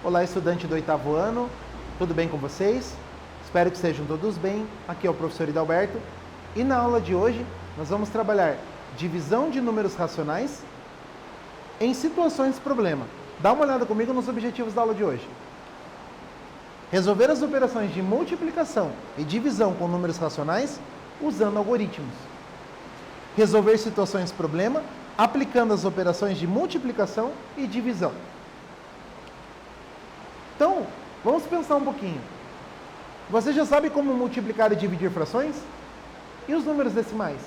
Olá, estudante do 8º ano, tudo bem com vocês? Espero que estejam todos bem. Aqui é o professor Hidalberto e na aula de hoje nós vamos trabalhar divisão de números racionais em situações de problema. Dá uma olhada comigo nos objetivos da aula de hoje. Resolver as operações de multiplicação e divisão com números racionais usando algoritmos. Resolver situações de problema aplicando as operações de multiplicação e divisão. Então, vamos pensar um pouquinho. Você já sabe como multiplicar e dividir frações? E os números decimais?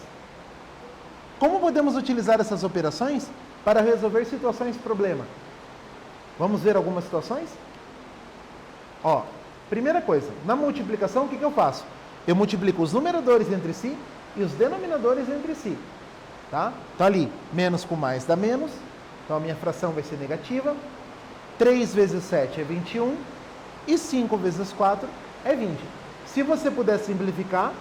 Como podemos utilizar essas operações para resolver situações de problema? Vamos ver algumas situações? Ó, primeira coisa, na multiplicação o que eu faço? Eu multiplico os numeradores entre si e os denominadores entre si. Tá? Então ali, menos com mais dá menos, então a minha fração vai ser negativa. 3 vezes 7 é 21 e 5 vezes 4 é 20. Se você puder simplificar,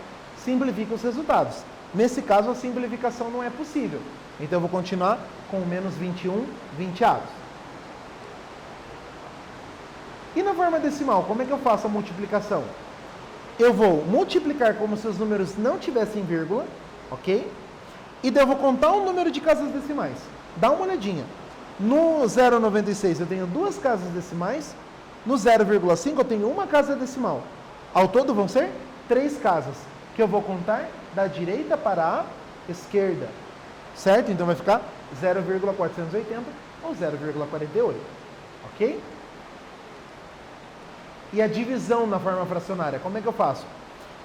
simplifica os resultados. Nesse caso, a simplificação não é possível. Então, eu vou continuar com menos 21 20avos. E na forma decimal, como é que eu faço a multiplicação? Eu vou multiplicar como se os números não tivessem vírgula, ok? E daí eu vou contar o número de casas decimais. Dá uma olhadinha. No 0,96 eu tenho duas casas decimais. No 0,5 eu tenho uma casa decimal. Ao todo vão ser 3 casas, que eu vou contar da direita para a esquerda. Certo? Então vai ficar 0,480 ou 0,48. Ok? E a divisão na forma fracionária, como é que eu faço?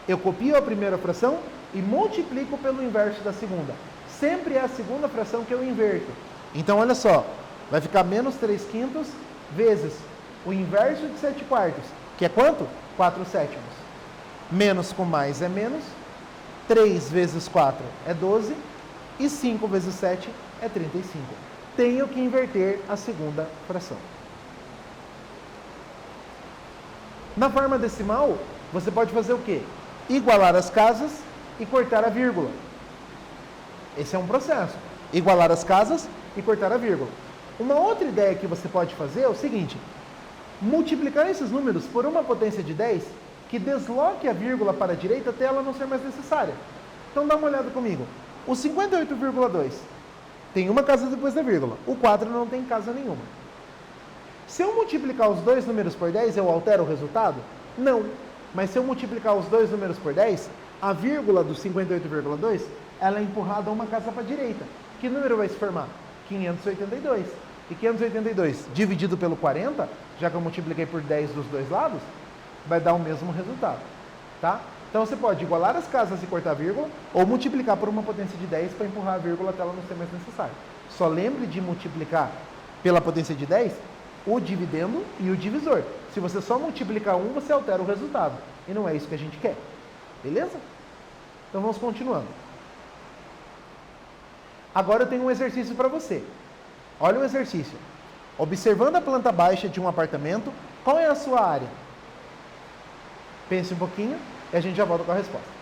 Eu copio a primeira fração e multiplico pelo inverso da segunda. Sempre é a segunda fração que eu inverto. Então, olha só, vai ficar menos 3/5 vezes o inverso de 7/4, que é quanto? 4/7. Menos com mais é menos, 3 vezes 4 é 12 e 5 vezes 7 é 35. Tenho que inverter a segunda fração. Na forma decimal, você pode fazer o quê? Igualar as casas e cortar a vírgula. Esse é um processo. Igualar as casas e cortar a vírgula. Uma outra ideia que você pode fazer é o seguinte: multiplicar esses números por uma potência de 10 que desloque a vírgula para a direita até ela não ser mais necessária. Então dá uma olhada comigo. O 58,2 tem uma casa depois da vírgula. O 4 não tem casa nenhuma. Se eu multiplicar os dois números por 10, eu altero o resultado? Não. Mas se eu multiplicar os dois números por 10, a vírgula do 58,2, ela é empurrada uma casa para a direita. Que número vai se formar? 582. E 582 dividido pelo 40, já que eu multipliquei por 10 dos dois lados, vai dar o mesmo resultado. Tá? Então você pode igualar as casas e cortar a vírgula, ou multiplicar por uma potência de 10 para empurrar a vírgula até ela não ser mais necessária. Só lembre de multiplicar pela potência de 10 o dividendo e o divisor. Se você só multiplicar um, você altera o resultado. E não é isso que a gente quer. Beleza? Então vamos continuando. Agora eu tenho um exercício para você. Olha o exercício. Observando a planta baixa de um apartamento, qual é a sua área? Pense um pouquinho e a gente já volta com a resposta.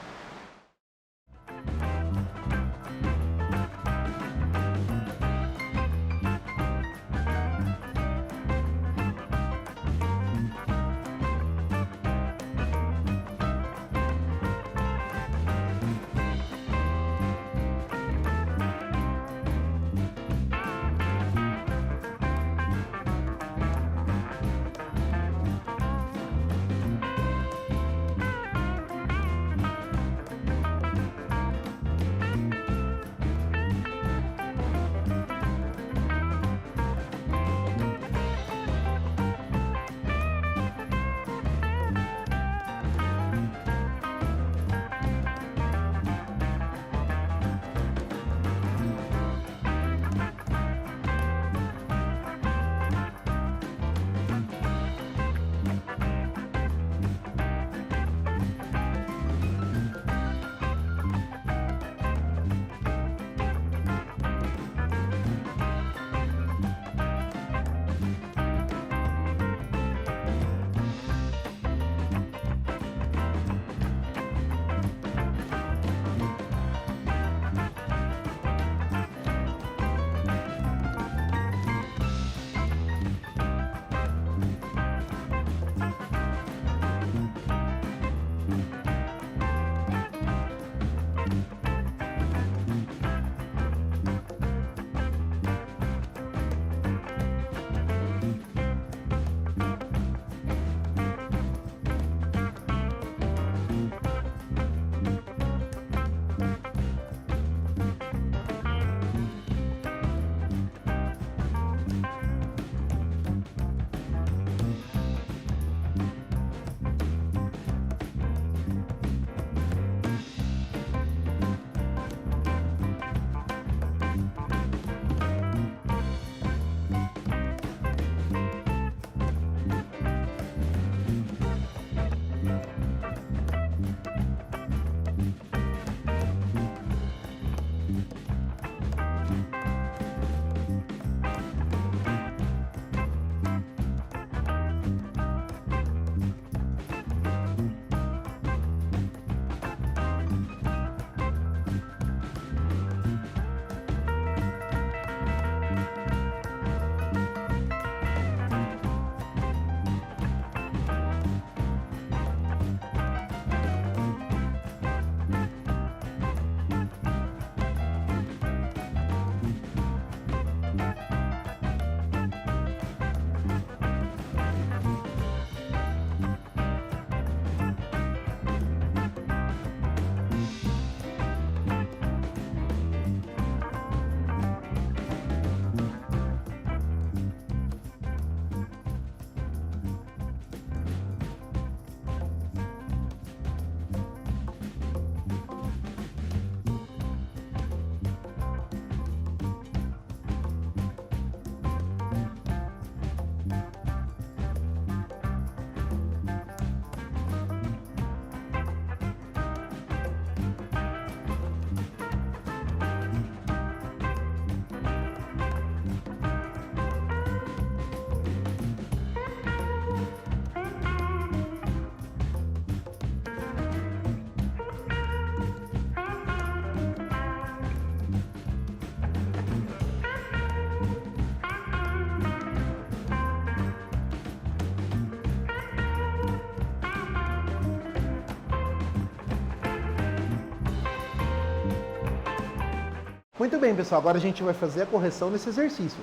Muito bem, pessoal, agora a gente vai fazer a correção desse exercício.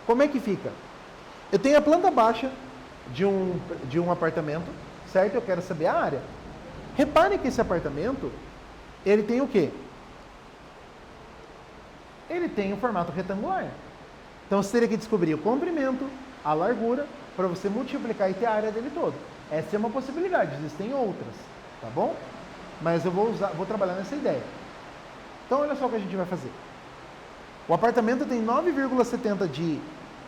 Como é que fica? Eu tenho a planta baixa de um apartamento, certo? Eu quero saber a área. Repare que esse apartamento, ele tem o quê? Ele tem um formato retangular. Então você teria que descobrir o comprimento, a largura, para você multiplicar e ter a área dele todo. Essa é uma possibilidade, existem outras, tá bom? Mas eu vou trabalhar nessa ideia. Então olha só o que a gente vai fazer. O apartamento tem 9,70 de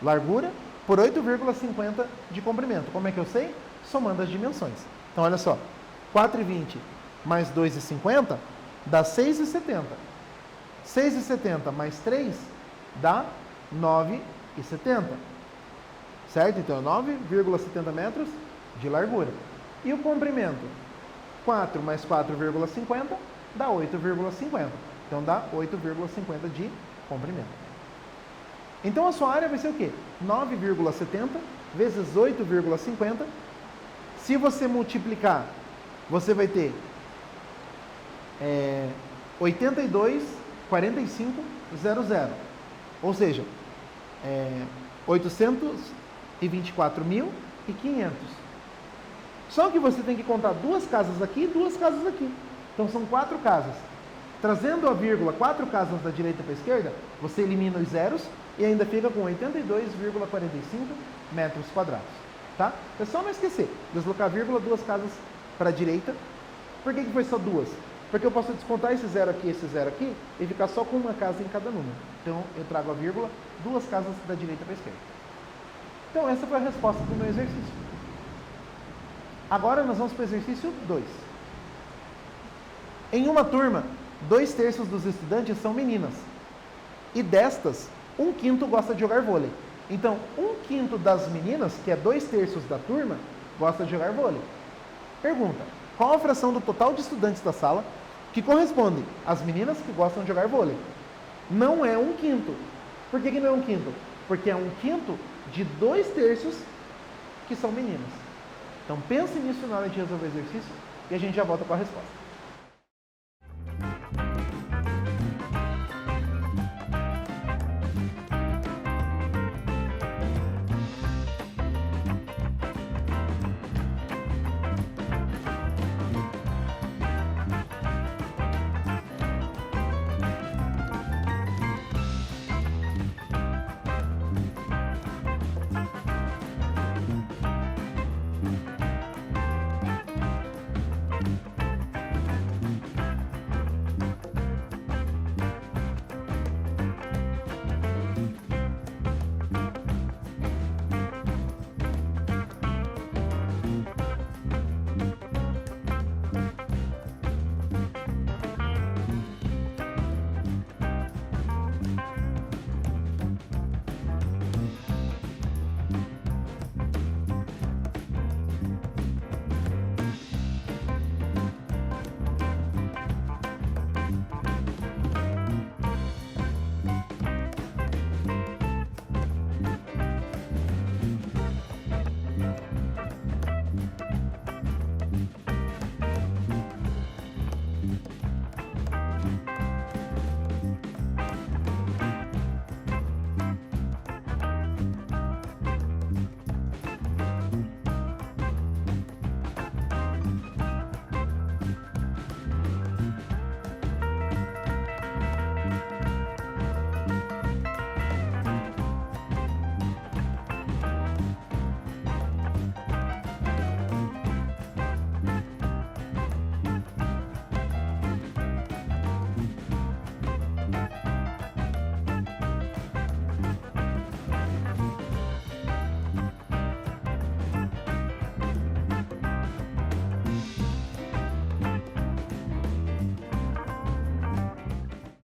largura por 8,50 de comprimento. Como é que eu sei? Somando as dimensões. Então olha só, 4,20 mais 2,50 dá 6,70. 6,70 mais 3 dá 9,70. Certo? Então, 9,70 metros de largura. E o comprimento? 4 mais 4,50 dá 8,50. Então, dá 8,50 de comprimento. Então, a sua área vai ser o quê? 9,70 vezes 8,50. Se você multiplicar, você vai ter 82,4500. Ou seja, 824.500. Só que você tem que contar duas casas aqui e duas casas aqui. Então são 4 casas. Trazendo a vírgula 4 casas da direita para a esquerda, você elimina os zeros e ainda fica com 82,45 metros quadrados. Tá? É só não esquecer, deslocar a vírgula 2 casas para a direita. Por que foi só 2? Porque eu posso descontar esse zero aqui e ficar só com uma casa em cada número. Então eu trago a vírgula 2 casas da direita para a esquerda. Então essa foi a resposta do meu exercício. Agora nós vamos para o exercício 2. Em uma turma, 2/3 dos estudantes são meninas. E destas, 1/5 gosta de jogar vôlei. Então, 1/5 das meninas, que é 2/3 da turma, gosta de jogar vôlei. Pergunta: qual a fração do total de estudantes da sala que corresponde às meninas que gostam de jogar vôlei? Não é 1/5. Por que não é 1/5? Porque é 1/5 de 2/3 que são meninas. Então pense nisso na hora de resolver o exercício e a gente já volta com a resposta.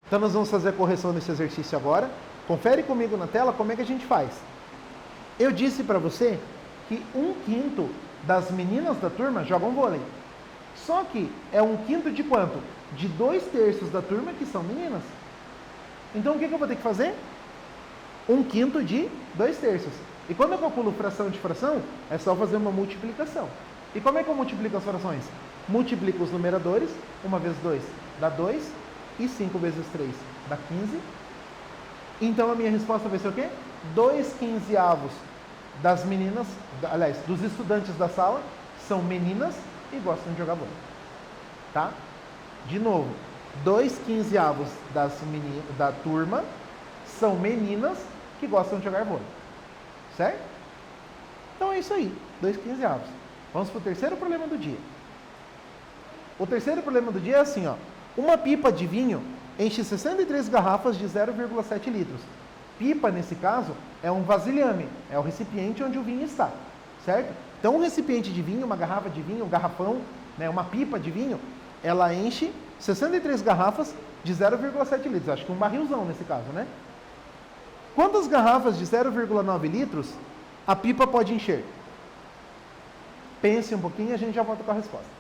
Então nós vamos fazer a correção desse exercício agora. Confere comigo na tela como é que a gente faz. Eu disse para você que 1/5 das meninas da turma jogam vôlei. Só que é 1/5 de quanto? De 2/3 da turma que são meninas. Então o que eu vou ter que fazer? 1/5 de 2/3. E quando eu calculo fração de fração, é só fazer uma multiplicação. E como é que eu multiplico as frações? Multiplico os numeradores, 1 vezes 2 dá 2, e 5 vezes 3 dá 15, Então a minha resposta vai ser o quê? 2/15 das meninas, aliás, dos estudantes da sala são meninas e gostam de jogar vôlei. Tá? De novo, 2/15 da turma são meninas que gostam de jogar vôlei. Certo? Então é isso aí, 2/15. Vamos para o terceiro problema do dia. O terceiro problema do dia é assim, ó. Uma pipa de vinho enche 63 garrafas de 0,7 litros. Pipa, nesse caso, é um vasilhame, é o recipiente onde o vinho está, certo? Então, um recipiente de vinho, uma garrafa de vinho, um garrafão, né, uma pipa de vinho, ela enche 63 garrafas de 0,7 litros. Acho que um barrilzão nesse caso, né? Quantas garrafas de 0,9 litros a pipa pode encher? Pense um pouquinho e a gente já volta com a resposta.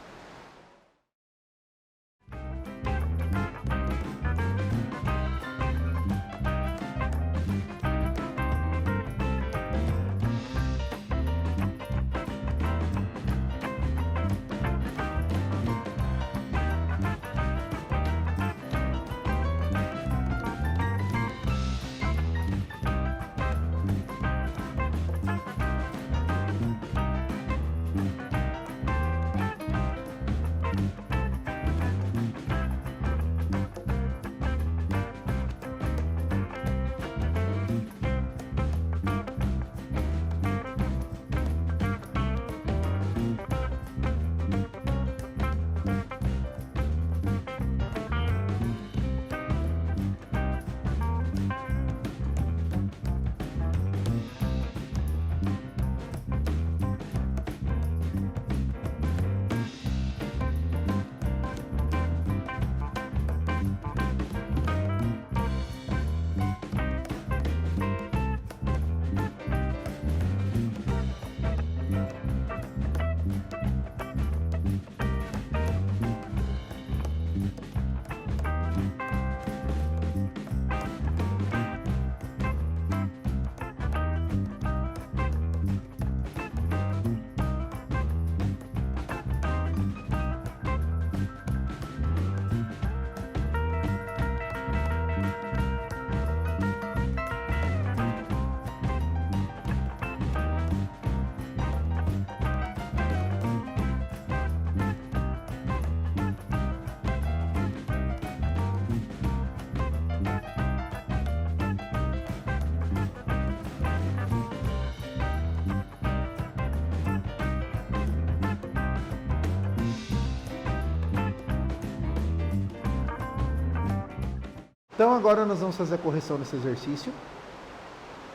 Então agora nós vamos fazer a correção desse exercício.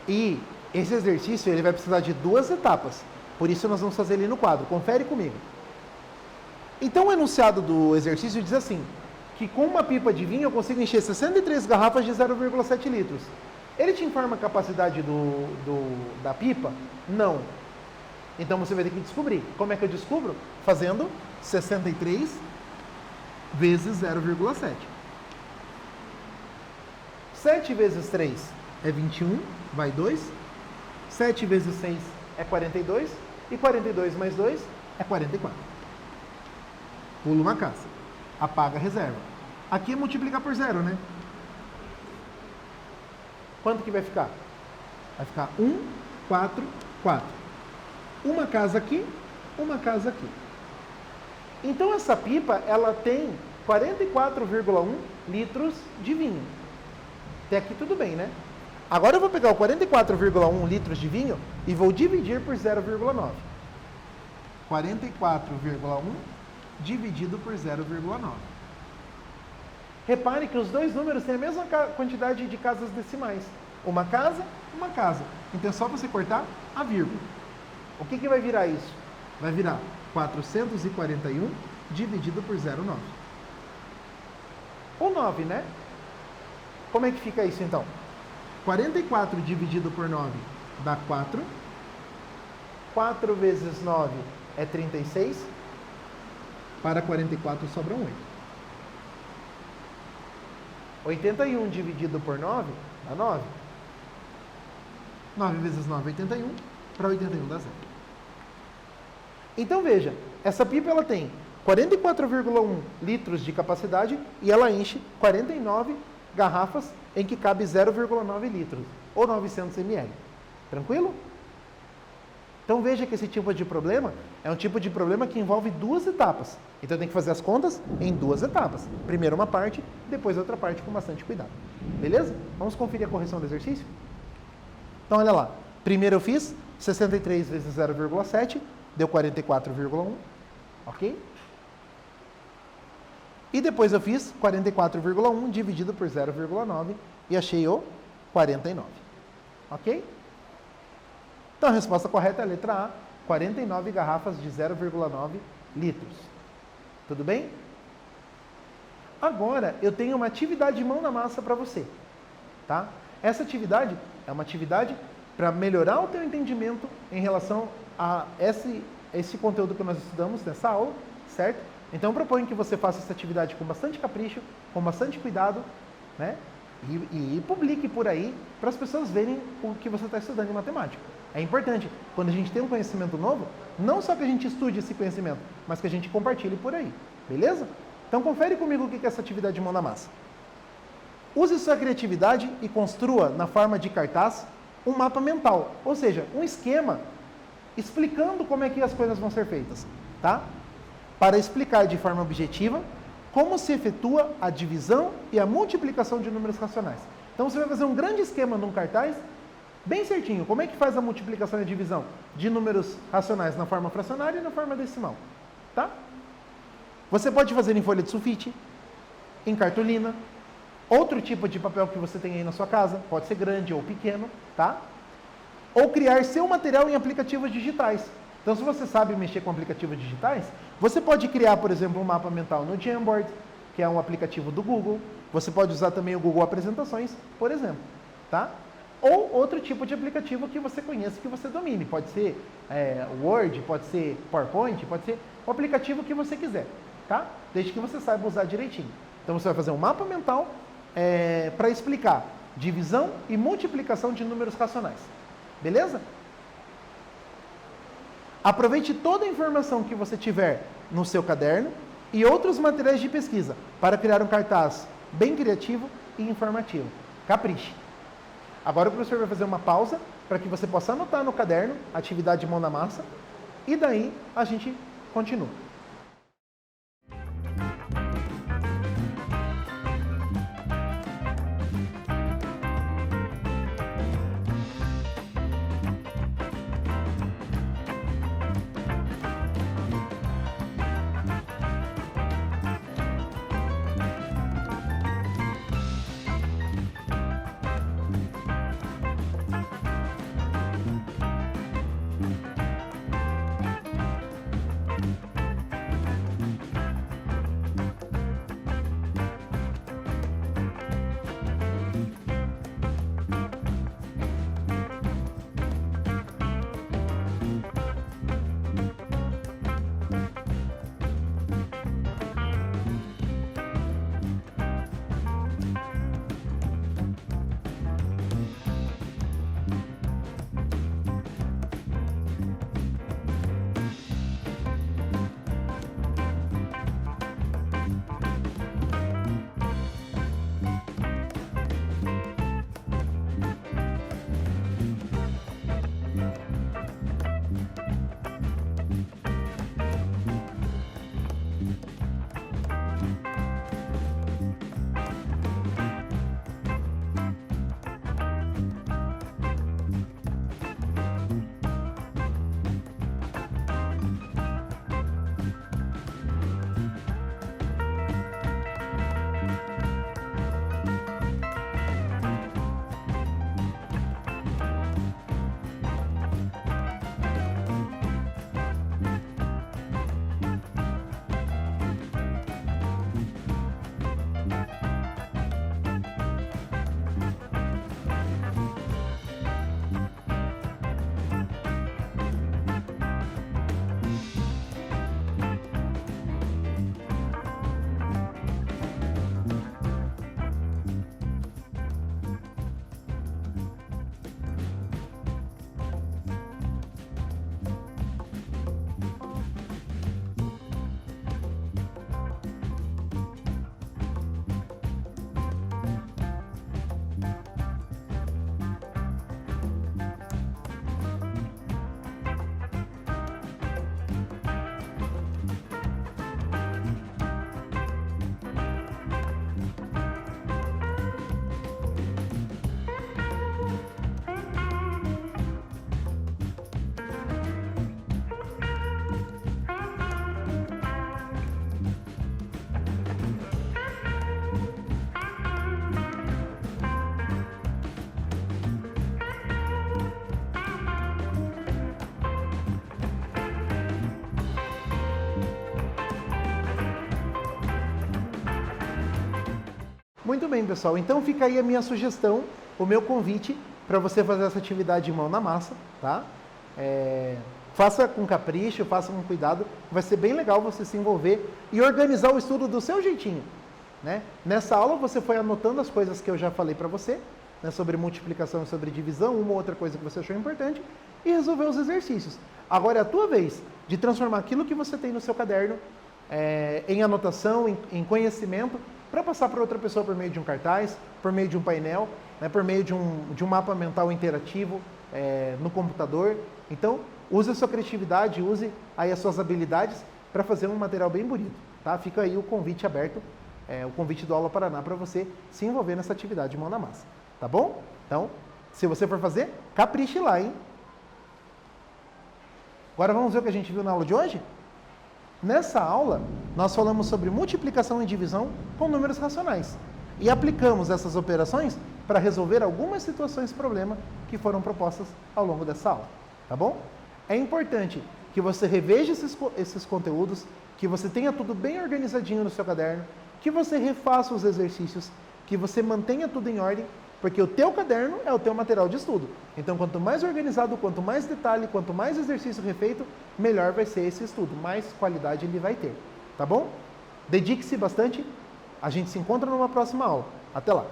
E esse exercício ele vai precisar de 2 etapas. Por isso nós vamos fazer ele no quadro. Confere comigo. Então o enunciado do exercício diz assim, que com uma pipa de vinho eu consigo encher 63 garrafas de 0,7 litros. Ele te informa a capacidade da pipa? Não. Então você vai ter que descobrir. Como é que eu descubro? Fazendo 63 vezes 0,7. 7 vezes 3 é 21, vai 2. 7 vezes 6 é 42. E 42 mais 2 é 44. Pula uma casa. Apaga a reserva. Aqui é multiplicar por 0, né? Quanto que vai ficar? Vai ficar 1, 4, 4. Uma casa aqui, uma casa aqui. Então essa pipa, ela tem 44,1 litros de vinho. Até aqui tudo bem, né? Agora eu vou pegar o 44,1 litros de vinho e vou dividir por 0,9. 44,1 dividido por 0,9. Repare que os dois números têm a mesma quantidade de casas decimais. Uma casa, uma casa. Então é só você cortar a vírgula. O que vai virar isso? Vai virar 441 dividido por 0,9. Ou 9, né? Como é que fica isso então? 44 dividido por 9 dá 4. 4 vezes 9 é 36. Para 44 sobram 8. 81 dividido por 9 dá 9. 9 vezes 9 é 81. Para 81 dá 0. Então veja, essa pipa ela tem 44,1 litros de capacidade e ela enche 49 garrafas em que cabe 0,9 litros, ou 900 ml. Tranquilo? Então veja que esse tipo de problema é um tipo de problema que envolve duas etapas. Então tem que fazer as contas em duas etapas. Primeiro uma parte, depois outra parte com bastante cuidado. Beleza? Vamos conferir a correção do exercício? Então olha lá. Primeiro eu fiz 63 vezes 0,7, deu 44,1. Ok? E depois eu fiz 44,1 dividido por 0,9 e achei o 49. Ok? Então a resposta correta é a letra A, 49 garrafas de 0,9 litros. Tudo bem? Agora eu tenho uma atividade mão na massa para você. Tá? Essa atividade é uma atividade para melhorar o teu entendimento em relação a esse conteúdo que nós estudamos nessa aula, certo? Então eu proponho que você faça essa atividade com bastante capricho, com bastante cuidado, né? E publique por aí para as pessoas verem o que você está estudando em matemática. É importante, quando a gente tem um conhecimento novo, não só que a gente estude esse conhecimento, mas que a gente compartilhe por aí, beleza? Então confere comigo o que é essa atividade de mão na massa. Use sua criatividade e construa, na forma de cartaz, um mapa mental, ou seja, um esquema explicando como é que as coisas vão ser feitas, tá? Para explicar de forma objetiva como se efetua a divisão e a multiplicação de números racionais. Então você vai fazer um grande esquema num cartaz, bem certinho, como é que faz a multiplicação e a divisão de números racionais na forma fracionária e na forma decimal, tá? Você pode fazer em folha de sulfite, em cartolina, outro tipo de papel que você tem aí na sua casa, pode ser grande ou pequeno, tá? Ou criar seu material em aplicativos digitais. Então, se você sabe mexer com aplicativos digitais, você pode criar, por exemplo, um mapa mental no Jamboard, que é um aplicativo do Google. Você pode usar também o Google Apresentações, por exemplo, tá? Ou outro tipo de aplicativo que você conheça, que você domine. Pode ser Word, pode ser PowerPoint, pode ser o aplicativo que você quiser, tá? Desde que você saiba usar direitinho. Então, você vai fazer um mapa mental para explicar divisão e multiplicação de números racionais. Beleza? Aproveite toda a informação que você tiver no seu caderno e outros materiais de pesquisa para criar um cartaz bem criativo e informativo. Capriche! Agora o professor vai fazer uma pausa para que você possa anotar no caderno a atividade mão na massa e daí a gente continua. Muito bem, pessoal. Então fica aí a minha sugestão, o meu convite para você fazer essa atividade de mão na massa, tá? Faça com capricho, faça com cuidado. Vai ser bem legal você se envolver e organizar o estudo do seu jeitinho, né? Nessa aula você foi anotando as coisas que eu já falei para você, né, sobre multiplicação e sobre divisão, uma ou outra coisa que você achou importante, e resolver os exercícios. Agora é a tua vez de transformar aquilo que você tem no seu caderno em anotação, em conhecimento, para passar para outra pessoa por meio de um cartaz, por meio de um painel, né, por meio de um mapa mental interativo no computador. Então, use a sua criatividade, use aí as suas habilidades para fazer um material bem bonito. Tá? Fica aí o convite aberto, o convite do Aula Paraná para você se envolver nessa atividade de mão na massa. Tá bom? Então, se você for fazer, capriche lá, hein? Agora vamos ver o que a gente viu na aula de hoje? Nessa aula, nós falamos sobre multiplicação e divisão com números racionais. E aplicamos essas operações para resolver algumas situações problema que foram propostas ao longo dessa aula. Tá bom? É importante que você reveja esses conteúdos, que você tenha tudo bem organizadinho no seu caderno, que você refaça os exercícios, que você mantenha tudo em ordem, porque o teu caderno é o teu material de estudo. Então, quanto mais organizado, quanto mais detalhe, quanto mais exercício refeito, melhor vai ser esse estudo, mais qualidade ele vai ter. Tá bom? Dedique-se bastante. A gente se encontra numa próxima aula. Até lá!